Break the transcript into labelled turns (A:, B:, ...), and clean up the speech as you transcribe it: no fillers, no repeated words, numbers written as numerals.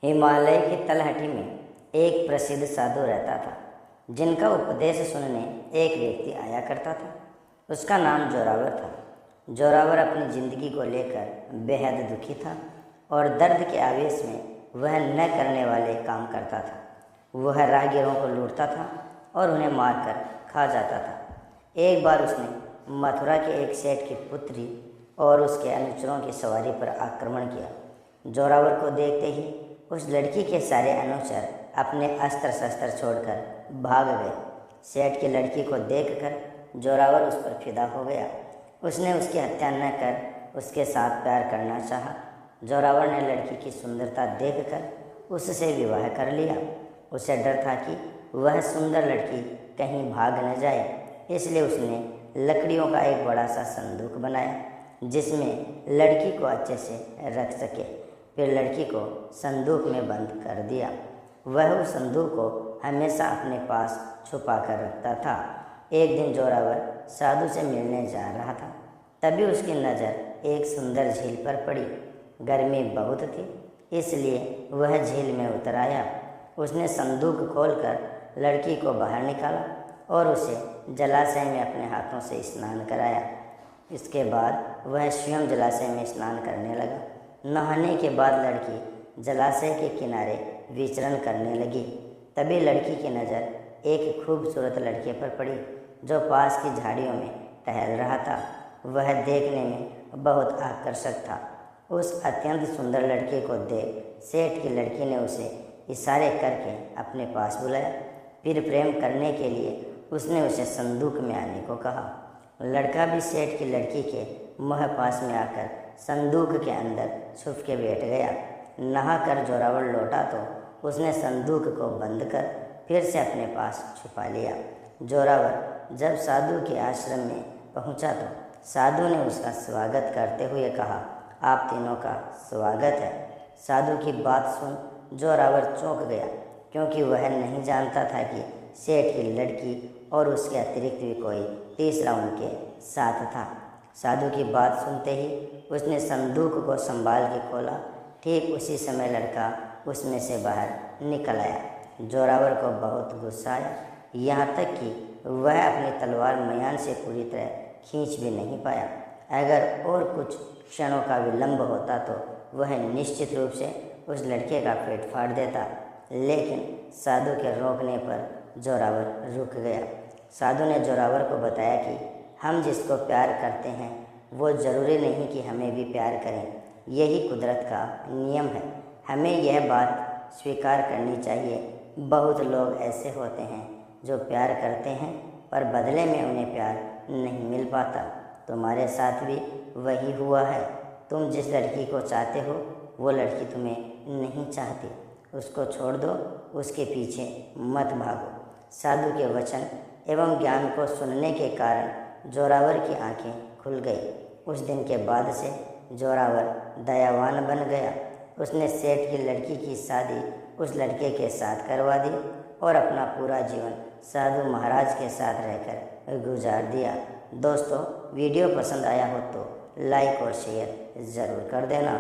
A: हिमालय की तलहटी में एक प्रसिद्ध साधु रहता था, जिनका उपदेश सुनने एक व्यक्ति आया करता था। उसका नाम जोरावर था। जोरावर अपनी जिंदगी को लेकर बेहद दुखी था और दर्द के आवेश में वह न करने वाले काम करता था। वह राहगीरों को लूटता था और उन्हें मारकर खा जाता था। एक बार उसने मथुरा के एक सेठ की पुत्री और उसके अनुचरों की सवारी पर आक्रमण किया। जोरावर को देखते ही उस लड़की के सारे अनुचर अपने अस्त्र शस्त्र छोड़कर भाग गए। सेठ की लड़की को देखकर जोरावर उस पर फिदा हो गया। उसने उसकी हत्या न कर उसके साथ प्यार करना चाहा। जोरावर ने लड़की की सुंदरता देखकर उससे विवाह कर लिया। उसे डर था कि वह सुंदर लड़की कहीं भाग न जाए, इसलिए उसने लकड़ियों का एक बड़ा सा संदूक बनाया जिसमें लड़की को अच्छे से रख सके। फिर लड़की को संदूक में बंद कर दिया। वह उस संदूक को हमेशा अपने पास छुपा कर रखता था। एक दिन जोरावर साधु से मिलने जा रहा था, तभी उसकी नज़र एक सुंदर झील पर पड़ी। गर्मी बहुत थी, इसलिए वह झील में उतर आया। उसने संदूक खोलकर लड़की को बाहर निकाला और उसे जलाशय में अपने हाथों से स्नान कराया। इसके बाद वह स्वयं जलाशय में स्नान करने लगा। नहाने के बाद लड़की जलाशय के किनारे विचरण करने लगी। तभी लड़की की नज़र एक खूबसूरत लड़के पर पड़ी जो पास की झाड़ियों में टहल रहा था। वह देखने में बहुत आकर्षक था। उस अत्यंत सुंदर लड़के को देख सेठ की लड़की ने उसे इशारे करके अपने पास बुलाया। फिर प्रेम करने के लिए उसने उसे संदूक में आने को कहा। लड़का भी सेठ की लड़की के मुँह पास में आकर संदूक के अंदर छुप के बैठ गया। नहा कर जोरावर लौटा तो उसने संदूक को बंद कर फिर से अपने पास छुपा लिया। जोरावर जब साधु के आश्रम में पहुंचा तो साधु ने उसका स्वागत करते हुए कहा, आप तीनों का स्वागत है। साधु की बात सुन जोरावर चौंक गया, क्योंकि वह नहीं जानता था कि सेठ की लड़की और उसके अतिरिक्त भी कोई तीसरा उनके साथ था। साधु की बात सुनते ही उसने संदूक को संभाल के खोला। ठीक उसी समय लड़का उसमें से बाहर निकल आया। जोरावर को बहुत गुस्सा आया, यहाँ तक कि वह अपनी तलवार मयान से पूरी तरह खींच भी नहीं पाया। अगर और कुछ क्षणों का विलंब होता तो वह निश्चित रूप से उस लड़के का पेट फाड़ देता, लेकिन साधु के रोकने पर जोरावर रुक गया। साधु ने जोरावर को बताया कि हम जिसको प्यार करते हैं वो ज़रूरी नहीं कि हमें भी प्यार करें। यही कुदरत का नियम है। हमें यह बात स्वीकार करनी चाहिए। बहुत लोग ऐसे होते हैं जो प्यार करते हैं पर बदले में उन्हें प्यार नहीं मिल पाता। तुम्हारे साथ भी वही हुआ है। तुम जिस लड़की को चाहते हो वो लड़की तुम्हें नहीं चाहती। उसको छोड़ दो, उसके पीछे मत भागो। साधु के वचन एवं ज्ञान को सुनने के कारण जोरावर की आंखें खुल गई। उस दिन के बाद से जोरावर दयावान बन गया। उसने सेठ की लड़की की शादी उस लड़के के साथ करवा दी और अपना पूरा जीवन साधु महाराज के साथ रहकर गुजार दिया। दोस्तों, वीडियो पसंद आया हो तो लाइक और शेयर ज़रूर कर देना।